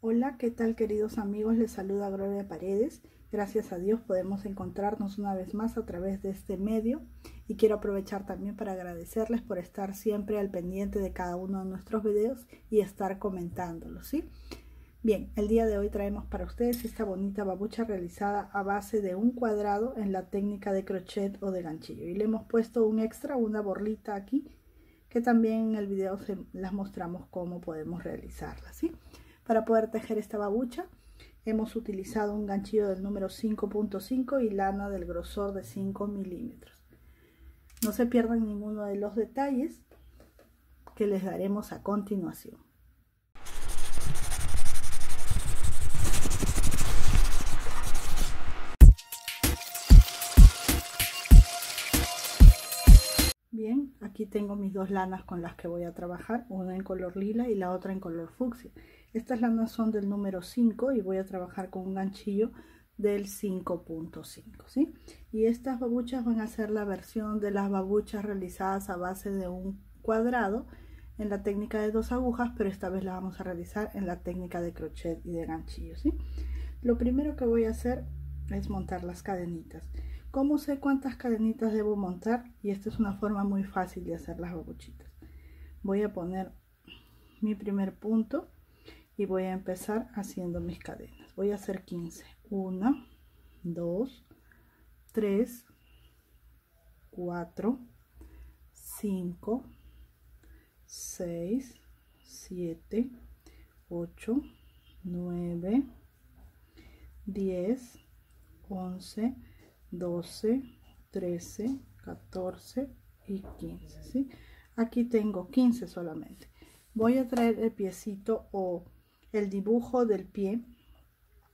Hola, ¿qué tal queridos amigos? Les saluda Gloria Paredes. Gracias a Dios podemos encontrarnos una vez más a través de este medio y quiero aprovechar también para agradecerles por estar siempre al pendiente de cada uno de nuestros videos y estar comentándolos, ¿sí? Bien, el día de hoy traemos para ustedes esta bonita babucha realizada a base de un cuadrado en la técnica de crochet o de ganchillo, y le hemos puesto un extra, una borlita aquí, que también en el video las mostramos cómo podemos realizarla, ¿sí? Para poder tejer esta babucha hemos utilizado un ganchillo del número 5.5 y lana del grosor de 5 milímetros. No se pierdan ninguno de los detalles que les daremos a continuación. Bien, aquí tengo mis dos lanas con las que voy a trabajar, una en color lila y la otra en color fucsia. Estas lanas son del número 5 y voy a trabajar con un ganchillo del 5.5, ¿sí? Y estas babuchas van a ser la versión de las babuchas realizadas a base de un cuadrado en la técnica de 2 agujas, pero esta vez la vamos a realizar en la técnica de crochet y de ganchillo, ¿sí? Lo primero que voy a hacer es montar las cadenitas. ¿Cómo sé cuántas cadenitas debo montar? Y esta es una forma muy fácil de hacer las babuchitas. Voy a poner mi primer punto y voy a empezar haciendo mis cadenas. Voy a hacer 15. 1, 2, 3, 4, 5, 6, 7, 8, 9, 10, 11, 12, 13, 14 y 15, ¿sí? Aquí tengo 15 solamente. Voy a traer el piecito o el dibujo del pie.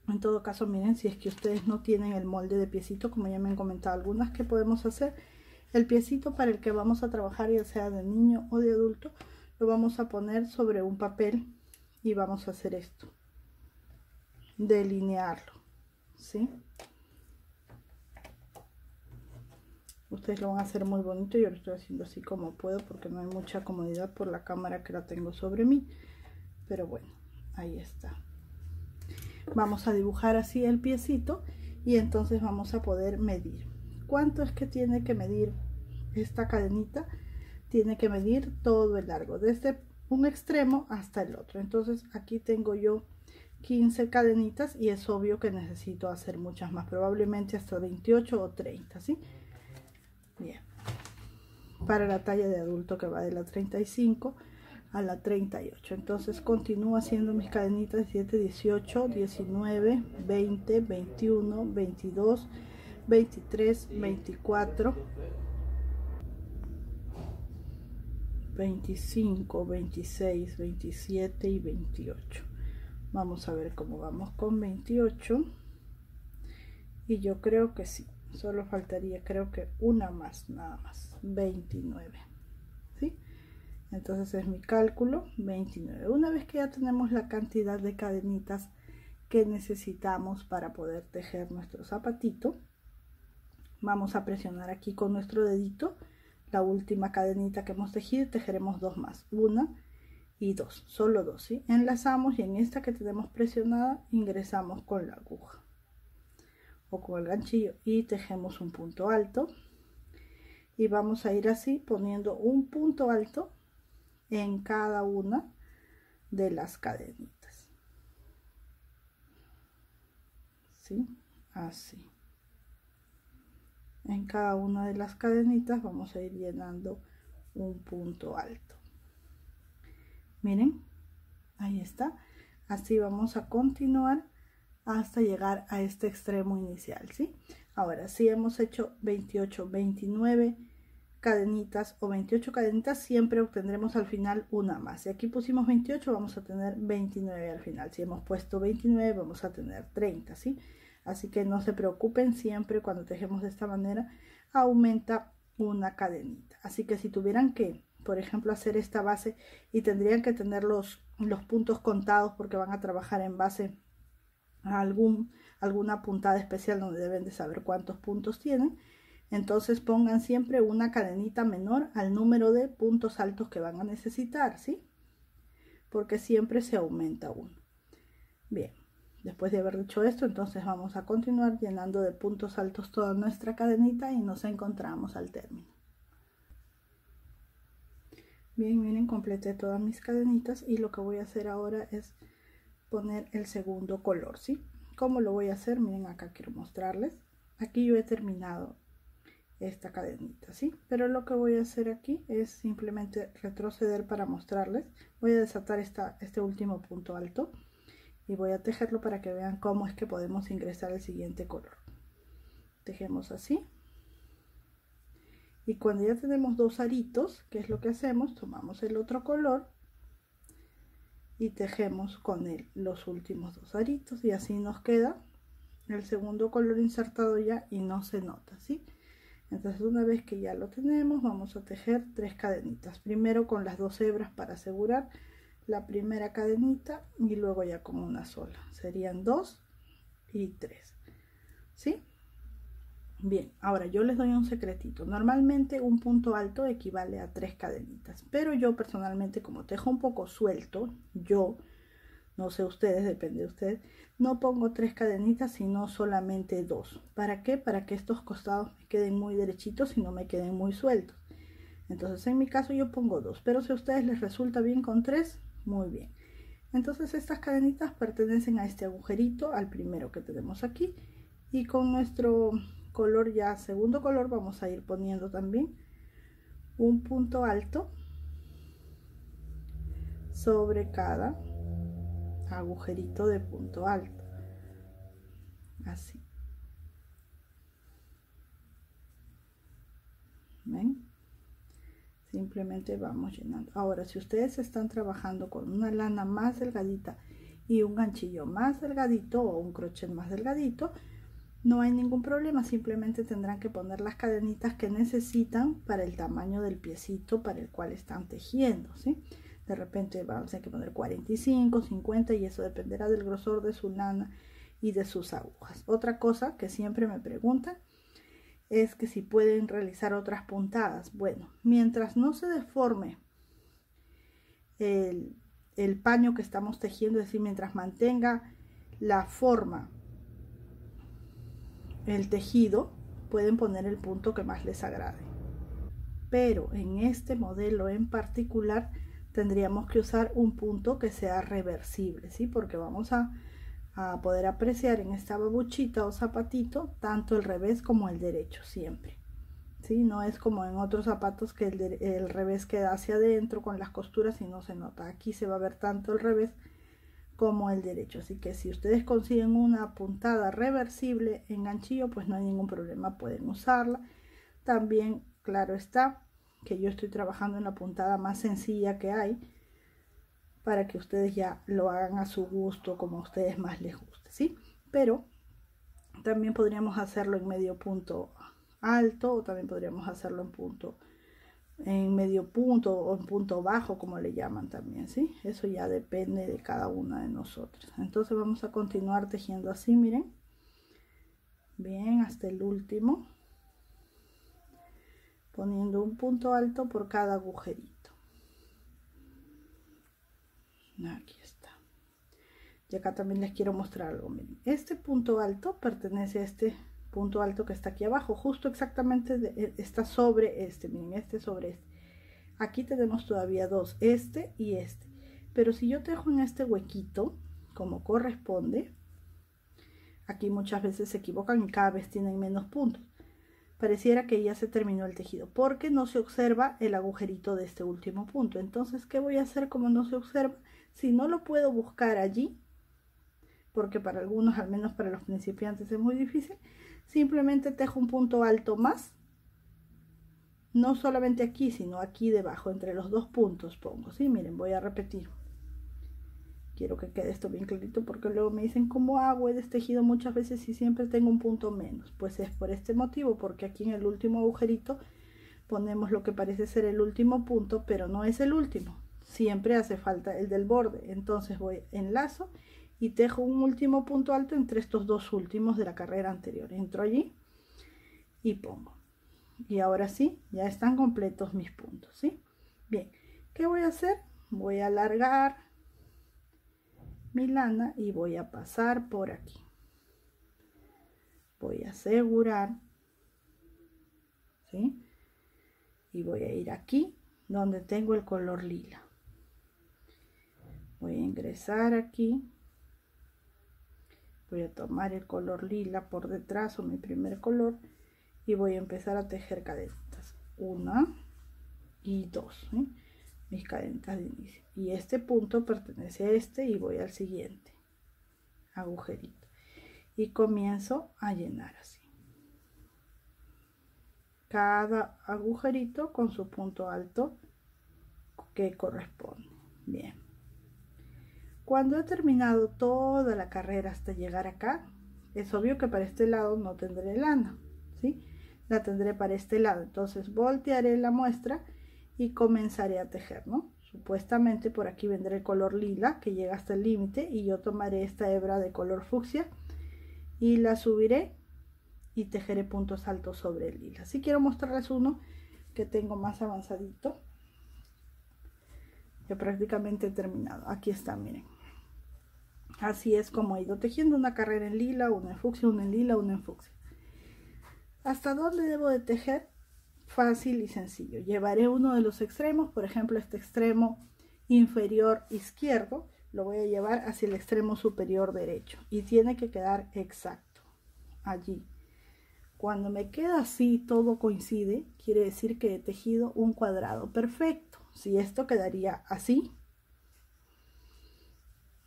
En todo caso, miren, si es que ustedes no tienen el molde de piecito, como ya me han comentado algunas que podemos hacer, el piecito para el que vamos a trabajar, ya sea de niño o de adulto, lo vamos a poner sobre un papel y vamos a hacer esto, delinearlo, ¿sí? Ustedes lo van a hacer muy bonito. Yo lo estoy haciendo así como puedo porque no hay mucha comodidad por la cámara que la tengo sobre mí, pero bueno, ahí está. Vamos a dibujar así el piecito y entonces vamos a poder medir. ¿Cuánto es que tiene que medir esta cadenita? Tiene que medir todo el largo, desde un extremo hasta el otro. Entonces aquí tengo yo 15 cadenitas y es obvio que necesito hacer muchas más, probablemente hasta 28 o 30, ¿sí? Bien, para la talla de adulto que va de la 35 a la 38. Entonces continúo haciendo mis cadenitas 17, 18, 19, 20, 21, 22, 23, 24, 25, 26, 27 y 28. Vamos a ver cómo vamos con 28 y yo creo que sí. Solo faltaría, creo que una más, nada más, 29, ¿sí? Entonces es mi cálculo, 29. Una vez que ya tenemos la cantidad de cadenitas que necesitamos para poder tejer nuestro zapatito, vamos a presionar aquí con nuestro dedito la última cadenita que hemos tejido y tejeremos dos más, una y dos, solo dos, ¿sí? Enlazamos y en esta que tenemos presionada ingresamos con la aguja o con el ganchillo y tejemos un punto alto y vamos a ir así poniendo un punto alto en cada una de las cadenitas, ¿sí? Así en cada una de las cadenitas vamos a ir llenando un punto alto. Miren, ahí está. Así vamos a continuar hasta llegar a este extremo inicial, ¿sí? Ahora, si hemos hecho 28, 29 cadenitas o 28 cadenitas, siempre obtendremos al final una más. Si aquí pusimos 28, vamos a tener 29 al final. Si hemos puesto 29, vamos a tener 30, ¿sí? Así que no se preocupen, siempre cuando tejemos de esta manera, aumenta una cadenita. Así que si tuvieran que, por ejemplo, hacer esta base y tendrían que tener los puntos contados porque van a trabajar en base a alguna puntada especial donde deben de saber cuántos puntos tienen, entonces pongan siempre una cadenita menor al número de puntos altos que van a necesitar, ¿sí? Porque siempre se aumenta uno. Bien, después de haber hecho esto, entonces vamos a continuar llenando de puntos altos toda nuestra cadenita y nos encontramos al término. Bien, miren, completé todas mis cadenitas y lo que voy a hacer ahora es poner el segundo color, ¿sí? ¿Cómo lo voy a hacer? Miren, acá quiero mostrarles. Aquí yo he terminado esta cadenita, ¿sí? Pero lo que voy a hacer aquí es simplemente retroceder para mostrarles. Voy a desatar este último punto alto y voy a tejerlo para que vean cómo es que podemos ingresar el siguiente color. Tejemos así. Y cuando ya tenemos dos aritos, ¿qué es lo que hacemos? Tomamos el otro color y tejemos con él los últimos dos aritos y así nos queda el segundo color insertado ya y no se nota, ¿sí? Entonces una vez que ya lo tenemos, vamos a tejer 3 cadenitas, primero con las 2 hebras para asegurar la primera cadenita y luego ya con una sola, serían 2 y 3, ¿sí? Bien, ahora yo les doy un secretito. Normalmente un punto alto equivale a 3 cadenitas, pero yo personalmente, como tejo un poco suelto, yo, no sé ustedes, depende de ustedes, no pongo 3 cadenitas sino solamente 2. ¿Para qué? Para que estos costados me queden muy derechitos y no me queden muy sueltos. Entonces en mi caso yo pongo 2, pero si a ustedes les resulta bien con 3, muy bien. Entonces estas cadenitas pertenecen a este agujerito, al primero que tenemos aquí, y con nuestro color ya segundo color vamos a ir poniendo también un punto alto sobre cada agujerito de punto alto, así. ¿Ven? Simplemente vamos llenando. Ahora, si ustedes están trabajando con una lana más delgadita y un ganchillo más delgadito o un crochet más delgadito, no hay ningún problema, simplemente tendrán que poner las cadenitas que necesitan para el tamaño del piecito para el cual están tejiendo, ¿sí? De repente vamos a tener que poner 45, 50 y eso dependerá del grosor de su lana y de sus agujas. Otra cosa que siempre me preguntan es que si pueden realizar otras puntadas. Bueno, mientras no se deforme el paño que estamos tejiendo, es decir, mientras mantenga la forma el tejido, pueden poner el punto que más les agrade, pero en este modelo en particular tendríamos que usar un punto que sea reversible, ¿sí? Porque vamos a poder apreciar en esta babuchita o zapatito tanto el revés como el derecho siempre, ¿sí? No es como en otros zapatos que el revés queda hacia adentro con las costuras y no se nota. Aquí se va a ver tanto el revés como el derecho, así que si ustedes consiguen una puntada reversible en ganchillo, pues no hay ningún problema, pueden usarla. También, claro está, que yo estoy trabajando en la puntada más sencilla que hay, para que ustedes ya lo hagan a su gusto, como a ustedes más les guste, ¿sí? Pero también podríamos hacerlo en medio punto alto, o también podríamos hacerlo en medio punto o en punto bajo, como le llaman también, ¿sí? Eso ya depende de cada una de nosotros. Entonces vamos a continuar tejiendo así, miren. Bien, hasta el último. Poniendo un punto alto por cada agujerito. Aquí está. Y acá también les quiero mostrar algo, miren. Este punto alto pertenece a este punto alto que está aquí abajo, justo exactamente está sobre este, miren, este sobre este. Aquí tenemos todavía dos, este y este, pero si yo tejo en este huequito como corresponde, aquí muchas veces se equivocan y cada vez tienen menos puntos, pareciera que ya se terminó el tejido porque no se observa el agujerito de este último punto. Entonces, ¿qué voy a hacer como no se observa? Si no lo puedo buscar allí, porque para algunos, al menos para los principiantes, es muy difícil, simplemente tejo un punto alto más, no solamente aquí, sino aquí debajo, entre los dos puntos pongo, ¿sí? Miren, voy a repetir. Quiero que quede esto bien clarito porque luego me dicen, ¿cómo hago? He destejido muchas veces y siempre tengo un punto menos. Pues es por este motivo, porque aquí en el último agujerito ponemos lo que parece ser el último punto, pero no es el último. Siempre hace falta el del borde. Entonces voy, enlazo y tejo un último punto alto entre estos dos últimos de la carrera anterior. Entro allí y pongo. Y ahora sí, ya están completos mis puntos, ¿sí? Bien, ¿qué voy a hacer? Voy a alargar mi lana y voy a pasar por aquí. Voy a asegurar, ¿sí? Y voy a ir aquí donde tengo el color lila. Voy a ingresar aquí. Voy a tomar el color lila por detrás o mi primer color y voy a empezar a tejer cadenitas. 1 y 2, ¿sí? Mis cadenitas de inicio. Y este punto pertenece a este y voy al siguiente agujerito. Y comienzo a llenar así. Cada agujerito con su punto alto que corresponde. Bien. Cuando he terminado toda la carrera hasta llegar acá, es obvio que para este lado no tendré lana, ¿sí? La tendré para este lado. Entonces voltearé la muestra y comenzaré a tejer, ¿no? Supuestamente por aquí vendrá el color lila que llega hasta el límite y yo tomaré esta hebra de color fucsia y la subiré y tejeré puntos altos sobre el lila. Así quiero mostrarles uno que tengo más avanzadito. Ya prácticamente he terminado. Aquí está, miren. Así es como he ido tejiendo una carrera en lila, una en fucsia, una en lila, una en fucsia. ¿Hasta dónde debo de tejer? Fácil y sencillo. Llevaré uno de los extremos, por ejemplo este extremo inferior izquierdo, lo voy a llevar hacia el extremo superior derecho y tiene que quedar exacto allí. Cuando me queda así, todo coincide, quiere decir que he tejido un cuadrado perfecto. Si esto quedaría así,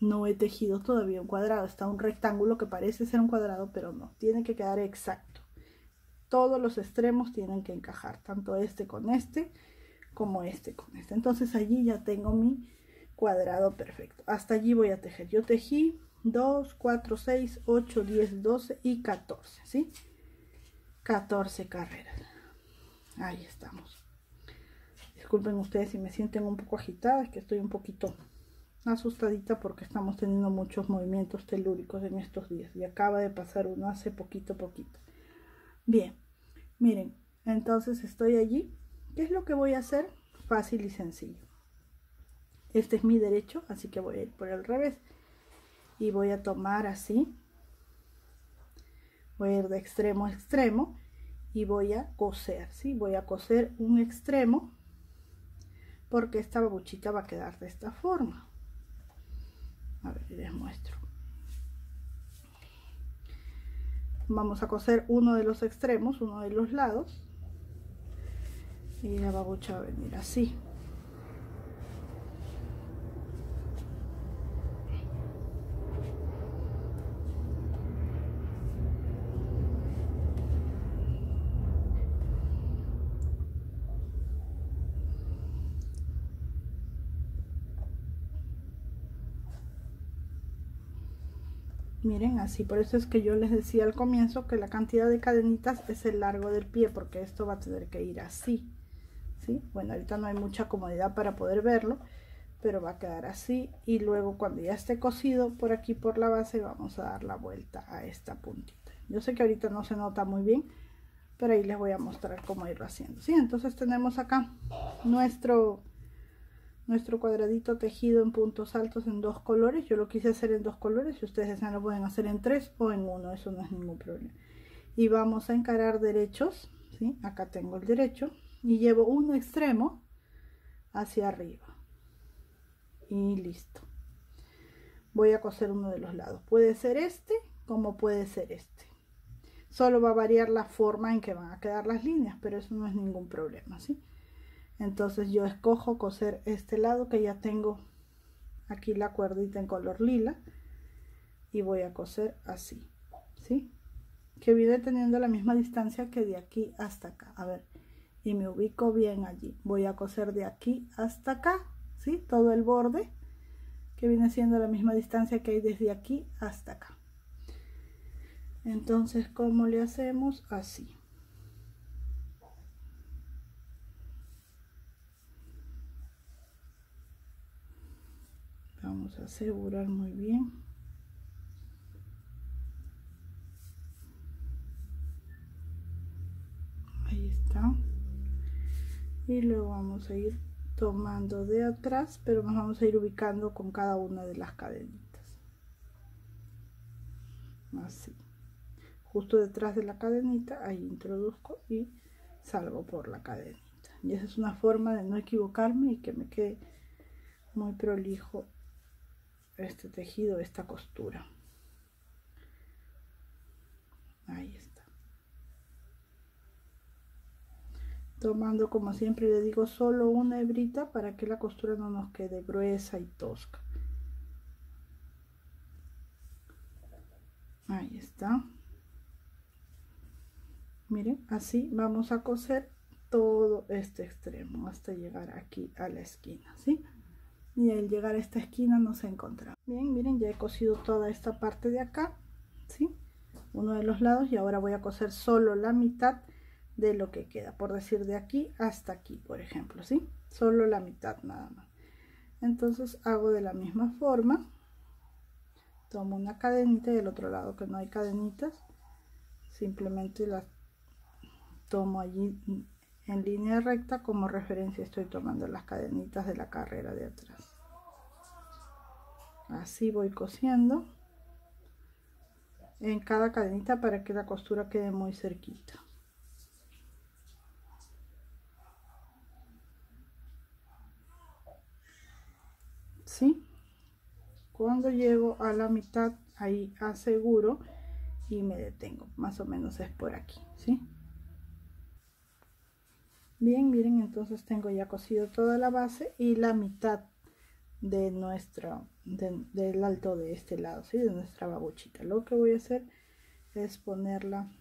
no he tejido todavía un cuadrado, está un rectángulo que parece ser un cuadrado, pero no, tiene que quedar exacto. Todos los extremos tienen que encajar, tanto este con este, como este con este. Entonces allí ya tengo mi cuadrado perfecto. Hasta allí voy a tejer. Yo tejí 2, 4, 6, 8, 10, 12 y 14, ¿sí? 14 carreras. Ahí estamos. Disculpen ustedes si me sienten un poco agitada, es que estoy un poquito asustadita porque estamos teniendo muchos movimientos telúricos en estos días y acaba de pasar uno hace poquito. Bien, miren, entonces estoy allí. ¿Qué es lo que voy a hacer? Fácil y sencillo. Este es mi derecho, así que voy a ir por el revés y voy a tomar así. Voy a ir de extremo a extremo y voy a coser, ¿sí? Voy a coser un extremo porque esta babuchita va a quedar de esta forma. A ver, les muestro. Vamos a coser uno de los extremos, uno de los lados. Y la babucha va a venir así. Miren, así, por eso es que yo les decía al comienzo que la cantidad de cadenitas es el largo del pie, porque esto va a tener que ir así, ¿sí? Bueno, ahorita no hay mucha comodidad para poder verlo, pero va a quedar así. Y luego cuando ya esté cosido por aquí por la base, vamos a dar la vuelta a esta puntita. Yo sé que ahorita no se nota muy bien, pero ahí les voy a mostrar cómo irlo haciendo, ¿sí? Entonces tenemos acá nuestro cuadradito tejido en puntos altos en 2 colores. Yo lo quise hacer en 2 colores, si ustedes desean lo pueden hacer en 3 o en 1, eso no es ningún problema. Y vamos a encarar derechos, ¿sí? Acá tengo el derecho y llevo un extremo hacia arriba y listo. Voy a coser uno de los lados, puede ser este como puede ser este, solo va a variar la forma en que van a quedar las líneas, pero eso no es ningún problema, ¿sí? Entonces yo escojo coser este lado que ya tengo aquí la cuerdita en color lila y voy a coser así, ¿sí? Que viene teniendo la misma distancia que de aquí hasta acá. A ver, y me ubico bien allí. Voy a coser de aquí hasta acá, ¿sí? Todo el borde que viene siendo la misma distancia que hay desde aquí hasta acá. Entonces, ¿cómo le hacemos? Así. Vamos a asegurar muy bien. Ahí está. Y luego vamos a ir tomando de atrás, pero nos vamos a ir ubicando con cada una de las cadenitas. así, justo detrás de la cadenita, ahí introduzco y salgo por la cadenita. Y esa es una forma de no equivocarme y que me quede muy prolijo este tejido, esta costura. Ahí está. Tomando, como siempre le digo, solo una hebrita para que la costura no nos quede gruesa y tosca. Ahí está. Miren, así vamos a coser todo este extremo hasta llegar aquí a la esquina, ¿sí? Y al llegar a esta esquina nos encontramos. Bien, miren, ya he cosido toda esta parte de acá, ¿sí? Uno de los lados, y ahora voy a coser solo la mitad de lo que queda, por decir de aquí hasta aquí, por ejemplo, ¿sí? Solo la mitad nada más. Entonces hago de la misma forma, tomo una cadenita y del otro lado que no hay cadenitas, simplemente las tomo allí en línea recta, como referencia estoy tomando las cadenitas de la carrera de atrás. Así voy cosiendo en cada cadenita para que la costura quede muy cerquita. ¿Sí? Cuando llego a la mitad, ahí aseguro y me detengo, más o menos es por aquí, ¿sí? Bien, miren, entonces tengo ya cosido toda la base y la mitad de del alto de este lado, ¿sí? De nuestra babuchita. Lo que voy a hacer es ponerla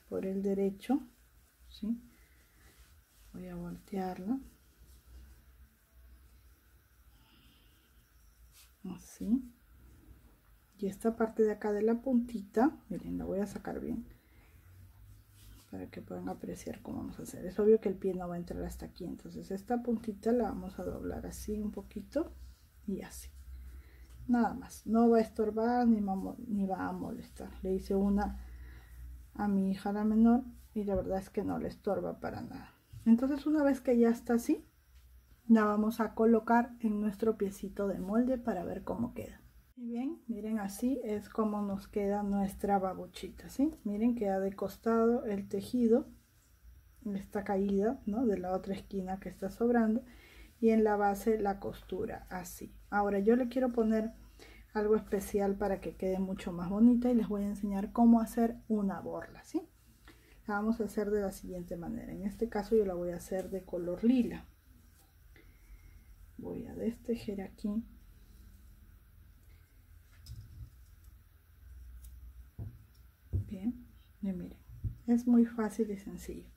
por el derecho, ¿sí? Voy a voltearla así, y esta parte de acá de la puntita, miren, la voy a sacar bien para que puedan apreciar cómo vamos a hacer. Es obvio que el pie no va a entrar hasta aquí, entonces esta puntita la vamos a doblar así un poquito y así, nada más. No va a estorbar ni va a molestar. Le hice una a mi hija la menor y la verdad es que no le estorba para nada. Entonces, una vez que ya está así, la vamos a colocar en nuestro piecito de molde para ver cómo queda. Y bien, miren, así es como nos queda nuestra babuchita, ¿sí? Miren, queda de costado el tejido, esta caída, ¿no? De la otra esquina que está sobrando, y en la base la costura así. Ahora yo le quiero poner algo especial para que quede mucho más bonita y les voy a enseñar cómo hacer una borla, ¿sí? La vamos a hacer de la siguiente manera. En este caso yo la voy a hacer de color lila. Voy a destejer aquí. Bien, y miren, es muy fácil y sencillo.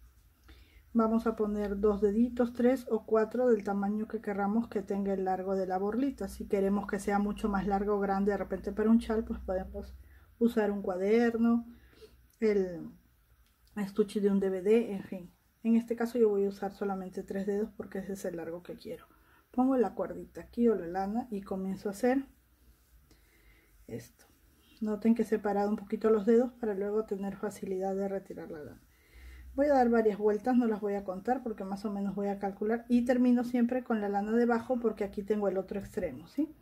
Vamos a poner 2 deditos, 3 o 4 del tamaño que queramos que tenga el largo de la borlita. Si queremos que sea mucho más largo o grande de repente para un chal, pues podemos usar un cuaderno, el estuche de un DVD, en fin. En este caso yo voy a usar solamente 3 dedos porque ese es el largo que quiero. Pongo la cuerdita aquí o la lana y comienzo a hacer esto. Noten que he separado un poquito los dedos para luego tener facilidad de retirar la lana. Voy a dar varias vueltas, no las voy a contar porque más o menos voy a calcular, y termino siempre con la lana debajo porque aquí tengo el otro extremo, ¿sí?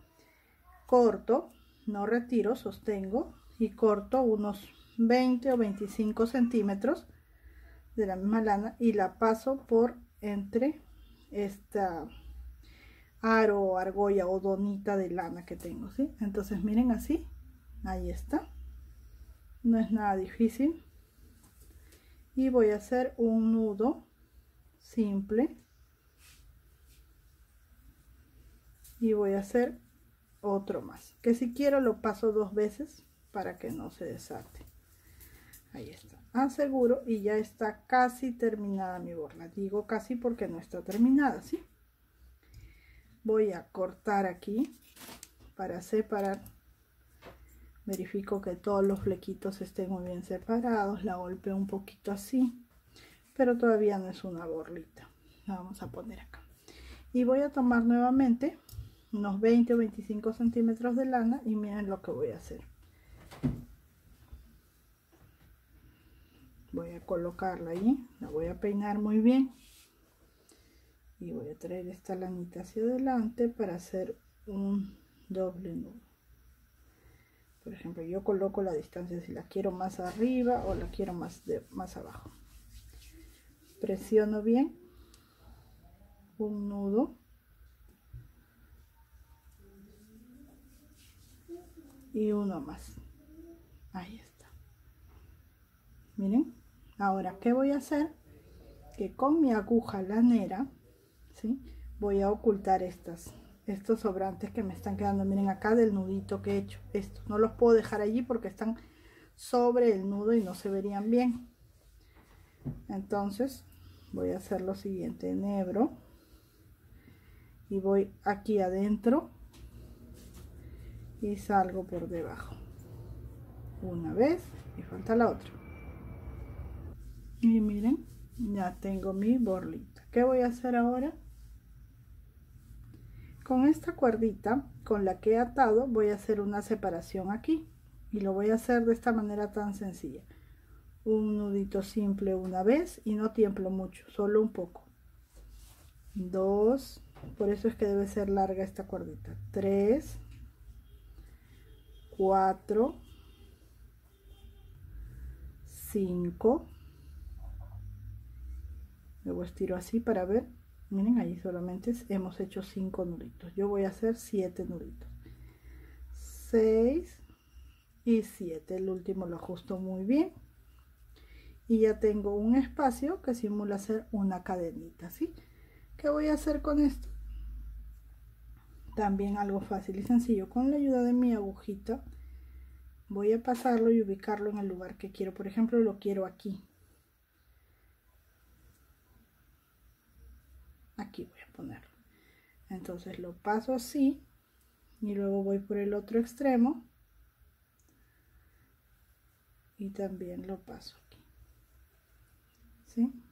Corto, no retiro, sostengo y corto unos 20 o 25 centímetros de la misma lana y la paso por entre esta aro o argolla o donita de lana que tengo, ¿sí? Entonces miren, así, ahí está, no es nada difícil. Y voy a hacer un nudo simple y voy a hacer otro más, que si quiero lo paso 2 veces para que no se desate. Ahí está, aseguro y ya está casi terminada mi borla. Digo casi porque no está terminada, ¿sí? Voy a cortar aquí para separar. Verifico que todos los flequitos estén muy bien separados, la golpeo un poquito así, pero todavía no es una borlita. La vamos a poner acá y voy a tomar nuevamente unos 20 o 25 centímetros de lana y miren lo que voy a hacer. Voy a colocarla ahí, la voy a peinar muy bien y voy a traer esta lanita hacia adelante para hacer un doble nudo, Por ejemplo, yo coloco la distancia si la quiero más arriba o la quiero más abajo. Presiono bien un nudo y uno más. Ahí está. Miren, ahora ¿qué voy a hacer? Que con mi aguja lanera, ¿sí?, voy a ocultar estos sobrantes que me están quedando. Miren acá del nudito que he hecho. Estos no los puedo dejar allí porque están sobre el nudo y no se verían bien. Entonces voy a hacer lo siguiente: enhebro y voy aquí adentro y salgo por debajo una vez y falta la otra. Y miren, ya tengo mi borlita. ¿Qué voy a hacer ahora? Con esta cuerdita con la que he atado voy a hacer una separación aquí y lo voy a hacer de esta manera tan sencilla. Un nudito simple una vez y no tiemblo mucho, solo un poco. 2, por eso es que debe ser larga esta cuerdita. 3, 4, 5. Luego estiro así para ver. Miren, ahí solamente hemos hecho 5 nuditos. Yo voy a hacer 7 nuditos. 6 y 7. El último lo ajusto muy bien. Y ya tengo un espacio que simula ser una cadenita, ¿sí? ¿Qué voy a hacer con esto? También algo fácil y sencillo. Con la ayuda de mi agujita voy a pasarlo y ubicarlo en el lugar que quiero. Por ejemplo, lo quiero aquí. Aquí voy a ponerlo. Entonces lo paso así y luego voy por el otro extremo y también lo paso aquí, ¿sí?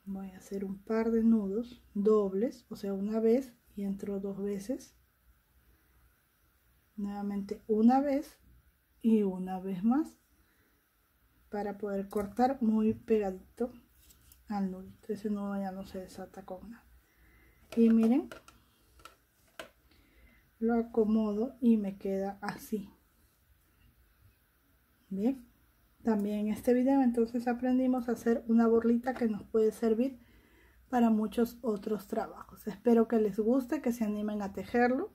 Voy a hacer un par de nudos dobles, o sea, una vez y entro 2 veces, nuevamente una vez y una vez más, para poder cortar muy pegadito al nudito. Ese nudo ya no se desata con nada. Y miren, lo acomodo y me queda así. Bien, también en este video entonces aprendimos a hacer una borlita que nos puede servir para muchos otros trabajos. Espero que les guste, que se animen a tejerlo,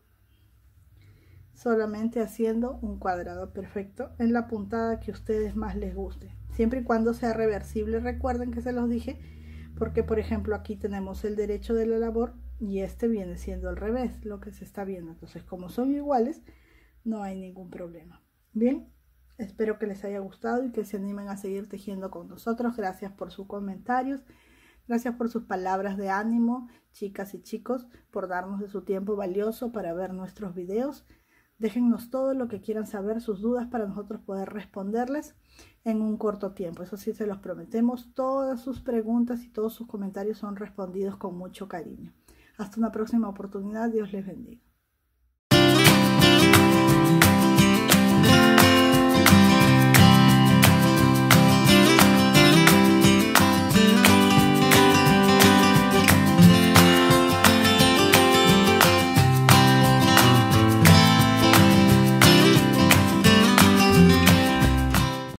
solamente haciendo un cuadrado perfecto en la puntada que a ustedes más les guste, siempre y cuando sea reversible. Recuerden que se los dije, porque por ejemplo aquí tenemos el derecho de la labor y este viene siendo al revés, lo que se está viendo. Entonces, como son iguales, no hay ningún problema. Bien, espero que les haya gustado y que se animen a seguir tejiendo con nosotros. Gracias por sus comentarios, gracias por sus palabras de ánimo, chicas y chicos, por darnos de su tiempo valioso para ver nuestros videos. Déjennos todo lo que quieran saber, sus dudas, para nosotros poder responderles en un corto tiempo. Eso sí, se los prometemos. Todas sus preguntas y todos sus comentarios son respondidos con mucho cariño. Hasta una próxima oportunidad. Dios les bendiga.